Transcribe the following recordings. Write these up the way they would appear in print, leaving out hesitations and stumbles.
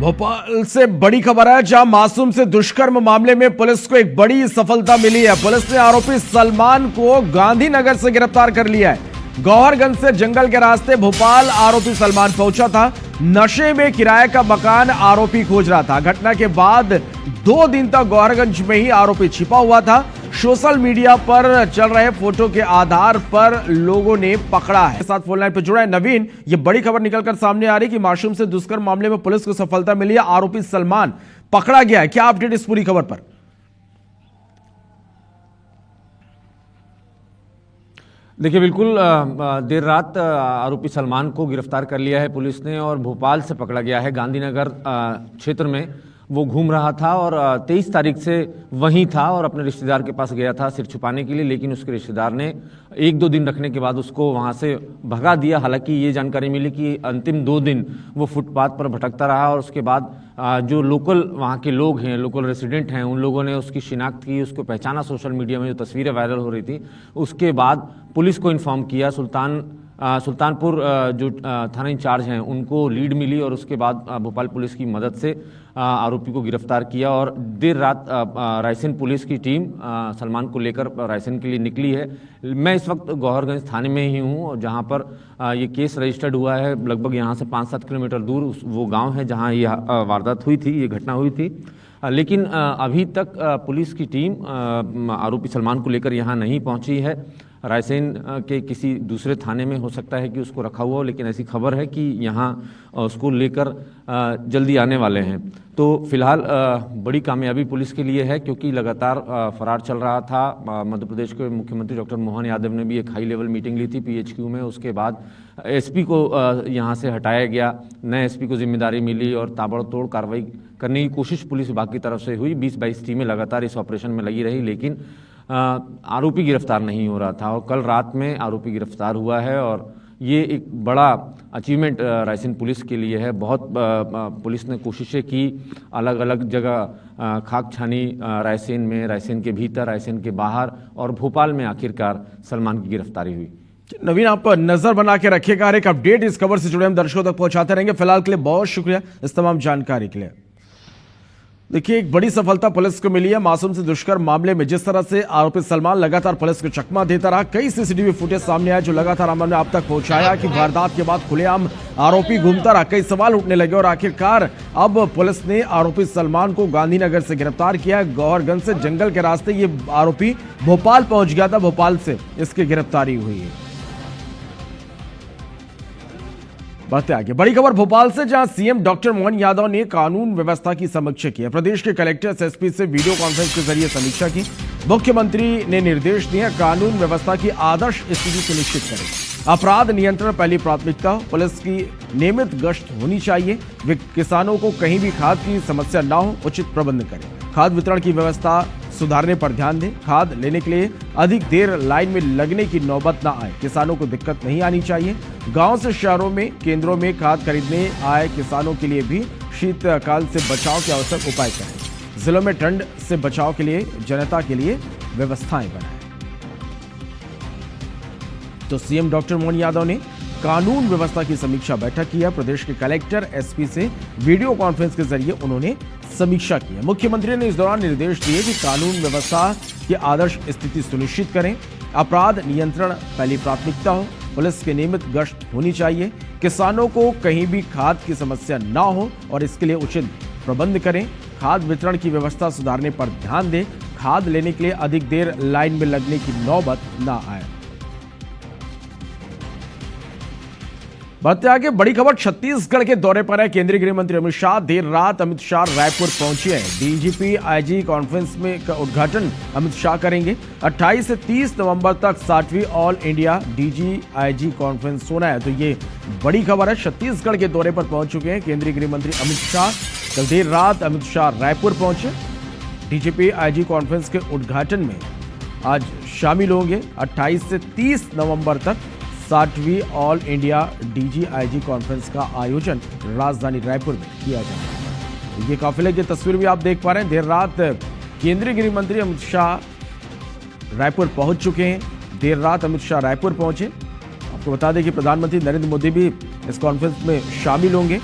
भोपाल से बड़ी खबर है, जहां मासूम से दुष्कर्म मामले में पुलिस को एक बड़ी सफलता मिली है। पुलिस ने आरोपी सलमान को गांधीनगर से गिरफ्तार कर लिया है। गौहरगंज से जंगल के रास्ते भोपाल आरोपी सलमान पहुंचा था। नशे में किराए का मकान आरोपी खोज रहा था। घटना के बाद 2 दिन तक गौहरगंज में ही आरोपी छिपा हुआ था। सोशल मीडिया पर चल रहे फोटो के आधार पर लोगों ने पकड़ा है। साथ फोन लाइन पर जुड़ा है नवीन। ये बड़ी खबर निकलकर सामने आ रही कि मासूम से दुष्कर्म मामले में पुलिस को सफलता मिली है, आरोपी सलमान पकड़ा गया है। क्या अपडेट इस पूरी खबर पर? देखिए, बिल्कुल देर रात आरोपी सलमान को गिरफ्तार कर लिया है पुलिस ने और भोपाल से पकड़ा गया है। गांधीनगर क्षेत्र में वो घूम रहा था और 23 तारीख से वहीं था और अपने रिश्तेदार के पास गया था सिर छुपाने के लिए, लेकिन उसके रिश्तेदार ने 1-2 दिन रखने के बाद उसको वहां से भगा दिया। हालांकि ये जानकारी मिली कि अंतिम 2 दिन वो फुटपाथ पर भटकता रहा और उसके बाद जो लोकल वहाँ के लोग हैं, लोकल रेसिडेंट हैं, उन लोगों ने उसकी शिनाख्त की, उसको पहचाना सोशल मीडिया में जो तस्वीरें वायरल हो रही थी। उसके बाद पुलिस को इन्फॉर्म किया। सुल्तानपुर जो थाना इंचार्ज हैं उनको लीड मिली और उसके बाद भोपाल पुलिस की मदद से आरोपी को गिरफ्तार किया और देर रात रायसेन पुलिस की टीम सलमान को लेकर रायसेन के लिए निकली है। मैं इस वक्त गौहरगंज थाने में ही हूँ और जहाँ पर ये केस रजिस्टर्ड हुआ है। लगभग यहाँ से 5-7 किलोमीटर दूर वो गांव है जहाँ ये वारदात हुई थी, ये घटना हुई थी। लेकिन अभी तक पुलिस की टीम आरोपी सलमान को लेकर यहाँ नहीं पहुँची है। रायसेन के किसी दूसरे थाने में हो सकता है कि उसको रखा हुआ हो, लेकिन ऐसी खबर है कि यहाँ उसको लेकर जल्दी आने वाले हैं। तो फिलहाल बड़ी कामयाबी पुलिस के लिए है, क्योंकि लगातार फरार चल रहा था। मध्य प्रदेश के मुख्यमंत्री डॉक्टर मोहन यादव ने भी एक हाई लेवल मीटिंग ली थी PHQ में। उसके बाद एसपी को यहाँ से हटाया गया, नए एसपी को जिम्मेदारी मिली और ताबड़तोड़ कार्रवाई करने की कोशिश पुलिस विभाग की तरफ से हुई। 20-22 टीमें लगातार इस ऑपरेशन में लगी रही, लेकिन आरोपी गिरफ्तार नहीं हो रहा था और कल रात में आरोपी गिरफ्तार हुआ है और ये एक बड़ा अचीवमेंट रायसेन पुलिस के लिए है। बहुत पुलिस ने कोशिशें की, अलग अलग जगह खाक छानी, रायसेन में, रायसेन के भीतर, रायसेन के बाहर और भोपाल में आखिरकार सलमान की गिरफ्तारी हुई। नवीन, आप नजर बना के रखिएगा, हर एक अपडेट इस खबर से जुड़े हम दर्शकों तक पहुंचाते रहेंगे। फिलहाल के लिए बहुत शुक्रिया इस तमाम जानकारी के लिए। देखिए, एक बड़ी सफलता पुलिस को मिली है मासूम से दुष्कर्म मामले में। जिस तरह से आरोपी सलमान लगातार पुलिस को चकमा देता रहा, कई CCTV फुटेज सामने आया जो लगातार अमल में आप तक पहुंचाया कि वारदात के बाद खुलेआम आरोपी घूमता रहा। कई सवाल उठने लगे और आखिरकार अब पुलिस ने आरोपी सलमान को गांधीनगर से गिरफ्तार किया। गौहरगंज से जंगल के रास्ते ये आरोपी भोपाल पहुंच गया था, भोपाल से इसकी गिरफ्तारी हुई है। बढ़ते आगे, बड़ी खबर भोपाल से, जहां सीएम डॉक्टर मोहन यादव ने कानून व्यवस्था की समीक्षा की है। प्रदेश के कलेक्टर एसपी से वीडियो कॉन्फ्रेंस के जरिए समीक्षा की। मुख्यमंत्री ने निर्देश दिए कानून व्यवस्था की आदर्श स्थिति सुनिश्चित करें। अपराध नियंत्रण पहली प्राथमिकता, पुलिस की नियमित गश्त होनी चाहिए। किसानों को कहीं भी खाद की समस्या न हो, उचित प्रबंध करें। खाद वितरण की व्यवस्था सुधारने पर ध्यान दें। खाद लेने के लिए अधिक देर लाइन में लगने की नौबत ना आए, किसानों को दिक्कत नहीं आनी चाहिए। गांव से शहरों में केंद्रों में खाद खरीदने आए किसानों के लिए भी शीतकाल से बचाव के आवश्यक उपाय करें। जिलों में ठंड से बचाव के लिए जनता के लिए व्यवस्थाएं बनाएं। तो सीएम डॉक्टर मोहन यादव ने कानून व्यवस्था की समीक्षा बैठक की है। प्रदेश के कलेक्टर एसपी से वीडियो कॉन्फ्रेंस के जरिए उन्होंने समीक्षा की है। मुख्यमंत्री ने इस दौरान निर्देश दिए कि कानून व्यवस्था की आदर्श स्थिति सुनिश्चित करें। अपराध नियंत्रण पहली प्राथमिकता हो, पुलिस की नियमित गश्त होनी चाहिए। किसानों को कहीं भी खाद की समस्या ना हो और इसके लिए उचित प्रबंध करें। खाद वितरण की व्यवस्था सुधारने पर ध्यान दें। खाद लेने के लिए अधिक देर लाइन में लगने की नौबत ना आए। बढ़ते आगे, बड़ी खबर छत्तीसगढ़ के दौरे पर है केंद्रीय गृह मंत्री अमित शाह। देर रात अमित शाह रायपुर पहुंचे हैं। DGP IG कॉन्फ्रेंस में का उद्घाटन अमित शाह करेंगे। 28 से 30 नवंबर तक 60वीं all India DG IG conference होना है। तो ये बड़ी खबर है, छत्तीसगढ़ के दौरे पर पहुंच चुके हैं केंद्रीय गृह मंत्री अमित शाह। कल देर रात अमित शाह रायपुर पहुंचे। DGP IG कॉन्फ्रेंस के उद्घाटन में आज शामिल होंगे। 28 से 30 नवंबर तक 60वीं all India DG IG conference का आयोजन राजधानी रायपुर में किया जाएगा। ये काफिले की तस्वीर भी आप देख पा रहे हैं। देर रात केंद्रीय गृह मंत्री अमित शाह रायपुर पहुंच चुके हैं। देर रात अमित शाह रायपुर पहुंचे। आपको बता दें कि प्रधानमंत्री नरेंद्र मोदी भी इस कॉन्फ्रेंस में शामिल होंगे।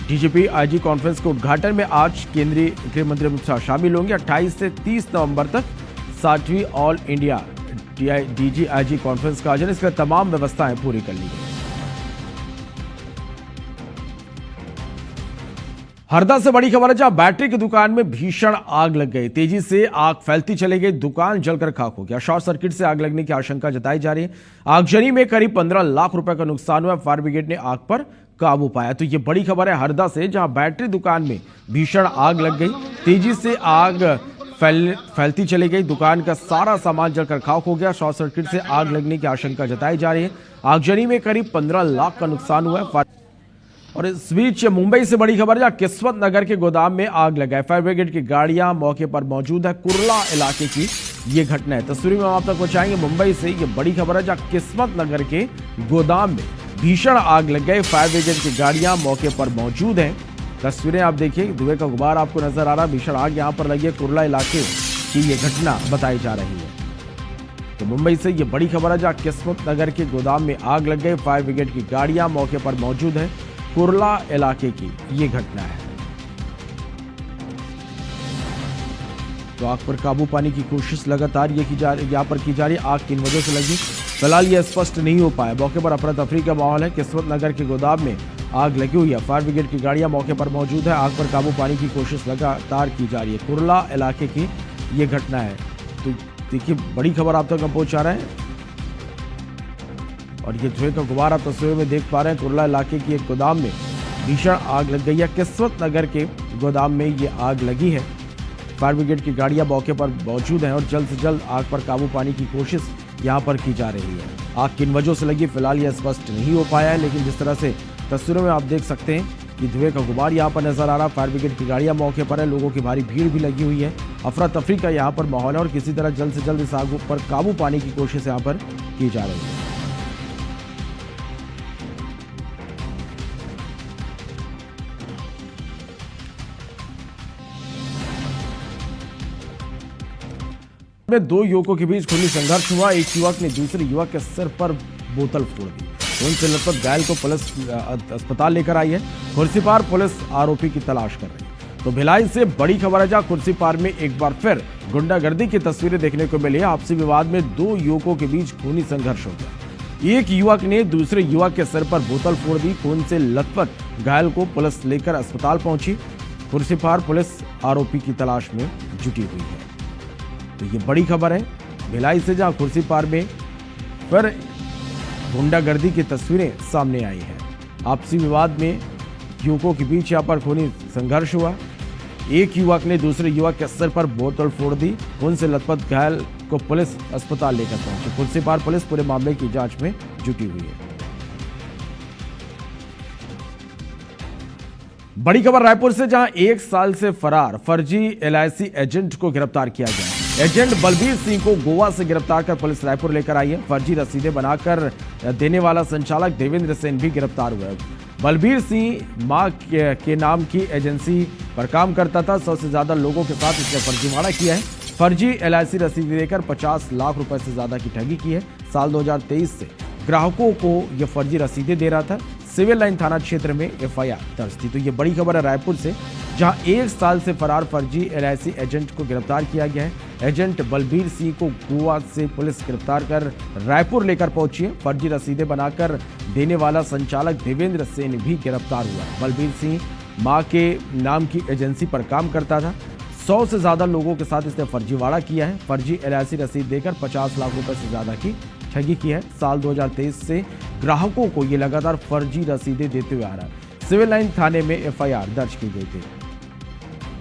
डीजीपी आईजी कॉन्फ्रेंस के उद्घाटन में आज केंद्रीय गृह मंत्री अमित शाह शामिल होंगे। 28 से 30 नवंबर तक 60वीं ऑल इंडिया डीजीआईजी कॉन्फ्रेंस का आयोजन, इसके तमाम व्यवस्थाएं पूरी कर ली गई। हरदा से बड़ी खबर है, जहां बैटरी की दुकान में भीषण आग लग गई। तेजी से आग फैलती चली गई, दुकान जलकर खाक हो गया। शॉर्ट सर्किट से आग लगने की आशंका जताई जा रही है। आगजनी में करीब 15 लाख रुपए का नुकसान हुआ। फायर ब्रिगेड ने आग पर काबू पाया। तो ये बड़ी खबर है हरदा से, जहां बैटरी दुकान में भीषण आग लग गई। तेजी से आग फैलती चली गई, दुकान का सारा सामान जलकर खाक हो गया। शॉर्ट सर्किट से आग लगने की आशंका जताई जा रही है। आगजनी में करीब 15 लाख का नुकसान हुआ है। और इस बीच मुंबई से बड़ी खबर, जहां किस्मत नगर के गोदाम में आग लगा है। फायर ब्रिगेड की गाड़ियां मौके पर मौजूद है। कुर्ला इलाके की ये घटना है। तस्वीर में हम आप तक पहुंचाएंगे मुंबई से। ये बड़ी खबर है, जहां किस्मत नगर के गोदाम में भीषण आग लग गई। फायर ब्रिगेड की गाड़ियां मौके पर मौजूद हैं। तस्वीरें आप देखिए, धुएं का गुबार आपको नजर आ रहा है। भीषण आग यहां पर लगी है। कुर्ला इलाके की ये घटना बताई जा रही है। तो मुंबई से ये बड़ी खबर है, जहां किस्मत नगर के गोदाम में आग लग गई। फायर ब्रिगेड की गाड़ियां मौके पर मौजूद है। कुर्ला इलाके की ये घटना है। तो आग पर काबू पाने की कोशिश लगातार यहाँ पर की जा रही है। आग किन वजह से लगी फिलहाल ये स्पष्ट नहीं हो पाया। मौके पर अफरा तफरी का माहौल है। किस्मत नगर के गोदाम में आग लगी हुई है। फायर ब्रिगेड की गाड़ियां मौके पर मौजूद है। आग पर काबू पाने की कोशिश लगातार की जा रही है। कुर्ला इलाके की ये घटना है। तो देखिए, बड़ी खबर आप तक हम पहुंचा रहे हैं। और ये धुएं का गुबार आप तस्वीरों में देख पा रहे हैं। कुर्ला इलाके की एक गोदाम में भीषण आग लग गई है। किस्मत नगर के गोदाम में ये आग लगी है। फायर ब्रिगेड की गाड़ियां मौके पर मौजूद हैं और जल्द से जल्द आग पर काबू पाने की कोशिश यहां पर की जा रही है। आग किन वजहों से लगी फिलहाल यह स्पष्ट नहीं हो पाया है, लेकिन जिस तरह से तस्वीरों में आप देख सकते हैं कि धुएं का गुबार यहाँ पर नजर आ रहा है। फायर ब्रिगेड की गाड़ियां मौके पर है। लोगों की भारी भीड़ भी लगी हुई है। अफरा तफरी का यहाँ पर माहौल है और किसी तरह जल्द से जल्द इस आग पर काबू पाने की कोशिश यहाँ पर की जा रही है। में दो युवकों के बीच खूनी संघर्ष हुआ। एक युवक ने दूसरे युवक के सिर पर बोतल फोड़ दी। उनसे लथपथ घायल को पुलिस अस्पताल लेकर आई है। खुर्सीपार पुलिस आरोपी की तलाश कर रही है। तो भिलाई से बड़ी खबर है, जहां खुर्सीपार में एक बार फिर गुंडागर्दी की तस्वीरें देखने को मिली। आपसी विवाद में दो युवकों के बीच खूनी संघर्ष हो गया। एक युवक ने दूसरे युवक के सिर पर बोतल फोड़ दी। खून से लथपथ घायल को पुलिस लेकर अस्पताल पहुंची। खुर्सीपार पुलिस आरोपी की तलाश में जुटी हुई है। तो ये बड़ी खबर है भिलाई से, जहां खुर्सीपार में फिर गुंडागर्दी की तस्वीरें सामने आई हैं। आपसी विवाद में युवकों के बीच यहां पर खूनी संघर्ष हुआ। एक युवक ने दूसरे युवक के सिर पर बोतल फोड़ दी। खून से लथपथ घायल को पुलिस अस्पताल लेकर पहुंची। खुर्सीपार पुलिस पूरे मामले की जांच में जुटी हुई है। बड़ी खबर रायपुर से, जहां 1 साल से फरार फर्जी एलआईसी एजेंट को गिरफ्तार किया गया। एजेंट बलबीर सिंह को गोवा से गिरफ्तार कर पुलिस रायपुर लेकर आई है। फर्जी रसीदें बनाकर देने वाला संचालक देवेंद्र सेन भी गिरफ्तार हुआ है। बलबीर सिंह मां के नाम की एजेंसी पर काम करता था। 100 से ज्यादा लोगों के साथ इसने फर्जीवाड़ा किया है। फर्जी एलआईसी रसीद देकर 50 लाख रुपए से ज्यादा की ठगी की है। साल 2023 से ग्राहकों को यह फर्जी रसीदें दे रहा था। सिविल लाइन थाना क्षेत्र में एफआईआर दर्ज थी। तो ये बड़ी खबर है रायपुर से, जहां 1 साल से फरार फर्जी एलआईसी एजेंट को गिरफ्तार किया गया है। एजेंट बलबीर सिंह को गोवा से पुलिस गिरफ्तार कर रायपुर लेकर पहुंची है। फर्जी रसीदें बनाकर देने वाला संचालक देवेंद्र सेन भी गिरफ्तार हुआ। बलबीर सिंह मां के नाम की एजेंसी पर काम करता था। 100 से ज्यादा लोगों के साथ इसने फर्जीवाड़ा किया है। फर्जी एलआईसी रसीद देकर 50 लाख रुपए से ज्यादा की ठगी की है। साल 2023 से ग्राहकों को ये लगातार फर्जी रसीदें देते हुए आ रहा है। सिविल लाइन थाने में एफआईआर दर्ज की गई थी।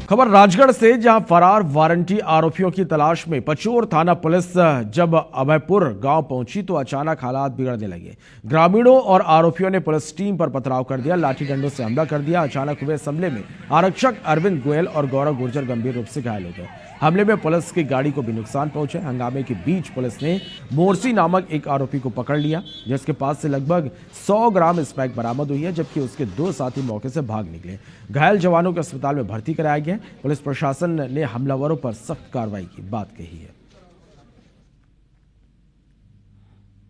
खबर राजगढ़ से, जहां फरार वारंटी आरोपियों की तलाश में पचोर थाना पुलिस जब अभयपुर गांव पहुंची तो अचानक हालात बिगड़ने लगे। ग्रामीणों और आरोपियों ने पुलिस टीम पर पथराव कर दिया, लाठी डंडों से हमला कर दिया। अचानक हुए इस हमले में आरक्षक अरविंद गोयल और गौरव गुर्जर गंभीर रूप से घायल हो गए। हमले में पुलिस की गाड़ी को भी नुकसान पहुंचा। हंगामे के बीच पुलिस ने मोरसी नामक एक आरोपी को पकड़ लिया, जिसके पास से लगभग 100 ग्राम स्मैक बरामद हुई है, जबकि उसके 2 साथी मौके से भाग निकले। घायल जवानों को अस्पताल में भर्ती कराया गया। पुलिस प्रशासन ने हमलावरों पर सख्त कार्रवाई की बात कही है।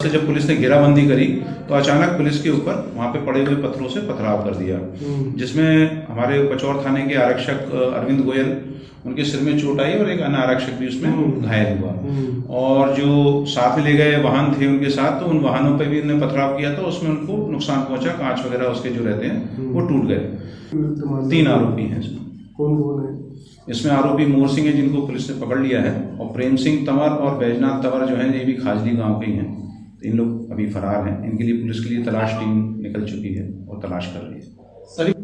से जब पुलिस ने घेराबंदी करी तो अचानक पुलिस के ऊपर वहां पे पड़े हुए पत्थरों से पथराव कर दिया, जिसमें हमारे पचौर थाने के आरक्षक अरविंद गोयल, उनके सिर में चोट आई और एक अन्य आरक्षक भी उसमें घायल हुआ। और जो साथ में ले गए वाहन थे उनके साथ, तो उन वाहनों पर भी उन्होंने पथराव किया, तो उसमें उनको नुकसान पहुंचा, कांच वगैरह उसके जो रहते हैं वो टूट गए। 3 आरोपी हैं इसमें। कौन कौन है इसमें? आरोपी मोर सिंह है जिनको पुलिस ने पकड़ लिया है, और प्रेम सिंह तंवर और बैजनाथ तंवर जो है ये भी खाजली गांव के ही हैं। इन लोग अभी फरार हैं। इनके लिए पुलिस के लिए तलाश टीम निकल चुकी है और तलाश कर रही है।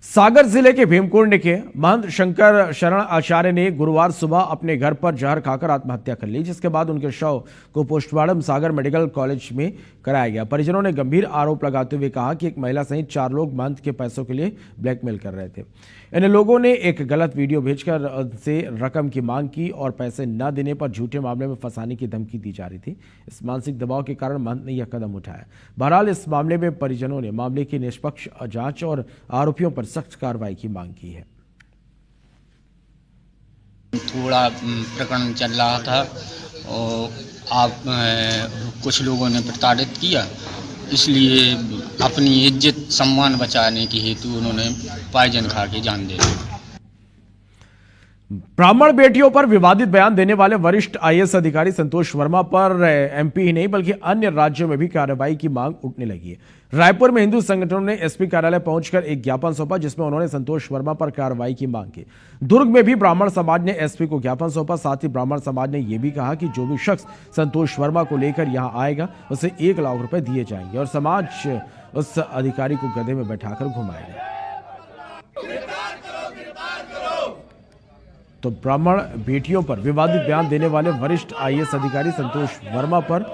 सागर जिले के भीमकुंड के महंत शंकर शरण आचार्य ने गुरुवार सुबह अपने घर पर जहर खाकर आत्महत्या कर ली, जिसके बाद उनके शव को पोस्टमार्टम सागर मेडिकल कॉलेज में कराया गया। परिजनों ने गंभीर आरोप लगाते हुए कहा कि एक महिला सहित 4 लोग महंत के पैसों के लिए ब्लैकमेल कर रहे थे। इन लोगों ने एक गलत वीडियो भेजकर उनसे रकम की मांग की और पैसे न देने पर झूठे मामले में फंसाने की धमकी दी जा रही थी। इस मानसिक दबाव के कारण महंत ने यह कदम उठाया। बहरहाल इस मामले में परिजनों ने मामले की निष्पक्ष जांच और आरोपियों पर सख्त कार्रवाई की मांग की है। थोड़ा प्रकरण चल रहा था और कुछ लोगों ने प्रताड़ित किया, इसलिए अपनी इज्जत सम्मान बचाने की हेतु उन्होंने पॉइजन खा के जान दे दी। ब्राह्मण बेटियों पर विवादित बयान देने वाले वरिष्ठ आईएएस अधिकारी संतोष वर्मा पर एमपी ही नहीं बल्कि अन्य राज्यों में भी कार्रवाई की मांग उठने लगी है। रायपुर में हिंदू संगठनों ने एसपी कार्यालय पहुंचकर एक ज्ञापन सौंपा, जिसमें उन्होंने संतोष वर्मा पर कार्रवाई की मांग की। दुर्ग में भी ब्राह्मण समाज ने एसपी को ज्ञापन सौंपा। साथ ही ब्राह्मण समाज ने यह भी कहा कि जो भी शख्स संतोष वर्मा को लेकर यहां आएगा उसे 1 लाख रुपए दिए जाएंगे और समाज उस अधिकारी को गधे में बैठाकर घुमाएगा। तो ब्राह्मण बेटियों पर विवादित बयान देने वाले वरिष्ठ आईएएस अधिकारी संतोष वर्मा पर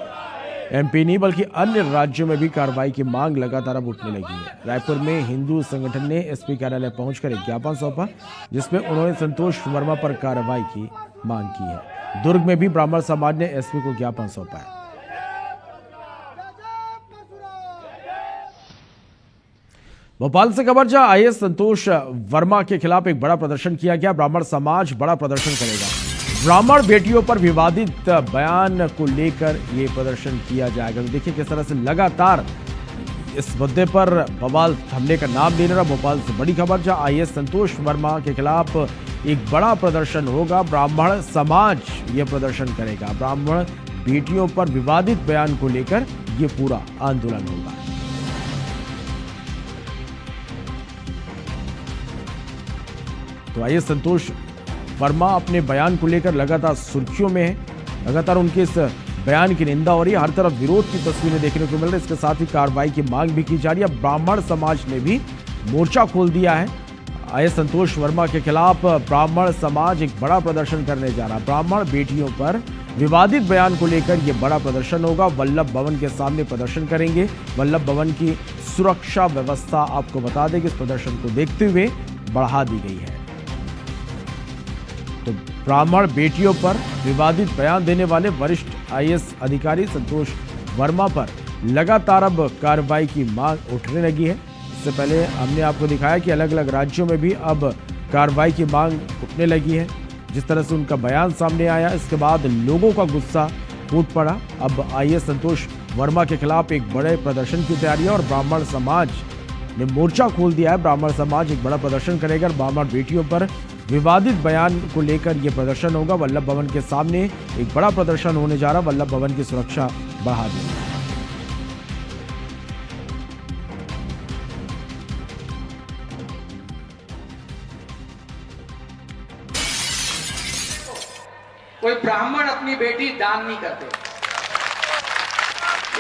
एमपी नहीं बल्कि अन्य राज्यों में भी कार्रवाई की मांग लगातार अब उठने लगी है। रायपुर में हिंदू संगठन ने एसपी कार्यालय पहुंचकर एक ज्ञापन सौंपा, जिसमें उन्होंने संतोष वर्मा पर कार्रवाई की मांग की है। दुर्ग में भी ब्राह्मण समाज ने एसपी को ज्ञापन सौंपा है। भोपाल से खबर जहां आईएएस संतोष वर्मा के खिलाफ एक बड़ा प्रदर्शन किया गया। ब्राह्मण समाज बड़ा प्रदर्शन करेगा। ब्राह्मण बेटियों पर विवादित बयान को लेकर यह प्रदर्शन किया जाएगा। तो देखिए किस तरह से लगातार इस मुद्दे पर बवाल थमने का नाम नहीं ले रहा। भोपाल से बड़ी खबर जहां आईएएस संतोष वर्मा के खिलाफ एक बड़ा प्रदर्शन होगा। ब्राह्मण समाज यह प्रदर्शन करेगा। ब्राह्मण बेटियों पर विवादित बयान को लेकर यह पूरा आंदोलन होगा। तो आईएएस संतोष वर्मा अपने बयान को लेकर लगातार सुर्खियों में है। लगातार उनके इस बयान की निंदा हो रही है। हर तरफ विरोध की तस्वीरें देखने को मिल रही है। इसके साथ ही कार्रवाई की मांग भी की जा रही है। ब्राह्मण समाज ने भी मोर्चा खोल दिया है। आईएएस संतोष वर्मा के खिलाफ ब्राह्मण समाज एक बड़ा प्रदर्शन करने जा रहा है। ब्राह्मण बेटियों पर विवादित बयान को लेकर यह बड़ा प्रदर्शन होगा। वल्लभ भवन के सामने प्रदर्शन करेंगे। वल्लभ भवन की सुरक्षा व्यवस्था आपको बता दें कि इस प्रदर्शन को देखते हुए बढ़ा दी गई है। तो ब्राह्मण बेटियों पर विवादित बयान देने वाले वरिष्ठ आईएएस अधिकारी संतोष वर्मा पर लगातार अब कार्रवाई की मांग उठने लगी है। इससे पहले हमने आपको दिखाया कि अलग अलग राज्यों में भी अब कार्रवाई की मांग उठने लगी है। जिस तरह से उनका बयान सामने आया, इसके बाद लोगों का गुस्सा फूट पड़ा। अब आईएएस संतोष वर्मा के खिलाफ एक बड़े प्रदर्शन की तैयारी है और ब्राह्मण समाज ने मोर्चा खोल दिया है। ब्राह्मण समाज एक बड़ा प्रदर्शन करेगा। ब्राह्मण बेटियों पर विवादित बयान को लेकर यह प्रदर्शन होगा। वल्लभ भवन के सामने एक बड़ा प्रदर्शन होने जा रहा है। वल्लभ भवन की सुरक्षा बढ़ा दी है। कोई ब्राह्मण अपनी बेटी दान नहीं करते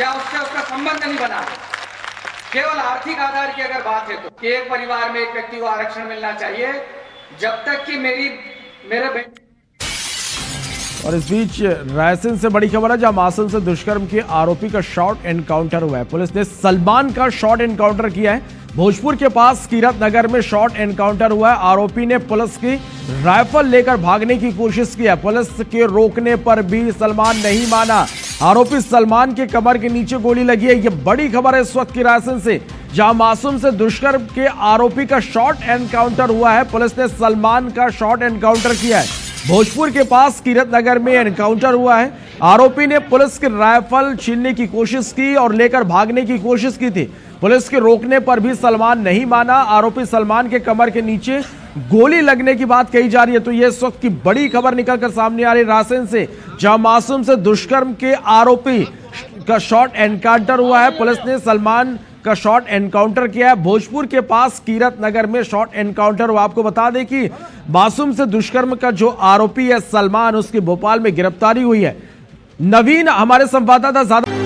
या उससे उसका संबंध नहीं बना। केवल आर्थिक आधार की अगर बात है तो एक परिवार में एक व्यक्ति को आरक्षण मिलना चाहिए, जब तक कि मेरे बेटे। और इस बीच रायसेन से बड़ी खबर है जहां मासूम से दुष्कर्म के आरोपी का शॉर्ट एनकाउंटर हुआ है। पुलिस ने सलमान का शॉर्ट एनकाउंटर किया है। भोजपुर के पास कीरत नगर में शॉर्ट एनकाउंटर हुआ है। आरोपी ने पुलिस की राइफल लेकर भागने की कोशिश की है। पुलिस के रोकने पर भी सलमान नहीं माना। आरोपी सलमान के कमर के नीचे गोली लगी है। यह बड़ी खबर है इस वक्त की रायसेन से, जहां मासूम से दुष्कर्म के आरोपी का शॉर्ट एनकाउंटर हुआ है। पुलिस ने सलमान का शॉर्ट एनकाउंटर किया है। भोजपुर के पास कीरत नगर में एनकाउंटर हुआ है। आरोपी ने पुलिस की राइफल छीनने की कोशिश की और लेकर भागने की कोशिश की थी। पुलिस के रोकने पर भी सलमान नहीं माना। आरोपी सलमान के कमर के नीचे गोली लगने की बात कही जा रही है। तो यह इस वक्त की बड़ी खबर निकलकर सामने आ रही रायसेन से, जहां मासूम से दुष्कर्म के आरोपी का शॉर्ट एनकाउंटर हुआ है। पुलिस ने सलमान का शॉर्ट एनकाउंटर किया है। भोजपुर के पास कीरत नगर में शॉर्ट एनकाउंटर हुआ। आपको बता दें कि मासूम से दुष्कर्म का जो आरोपी है सलमान, उसकी भोपाल में गिरफ्तारी हुई है। नवीन हमारे संवाददाता ज्यादा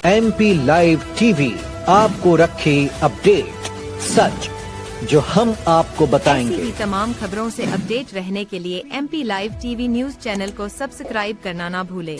MP लाइव टीवी आपको रखे अपडेट, सच जो हम आपको बताएंगे। ऐसी ही तमाम खबरों से अपडेट रहने के लिए MP live TV news channel को सब्सक्राइब करना ना भूले।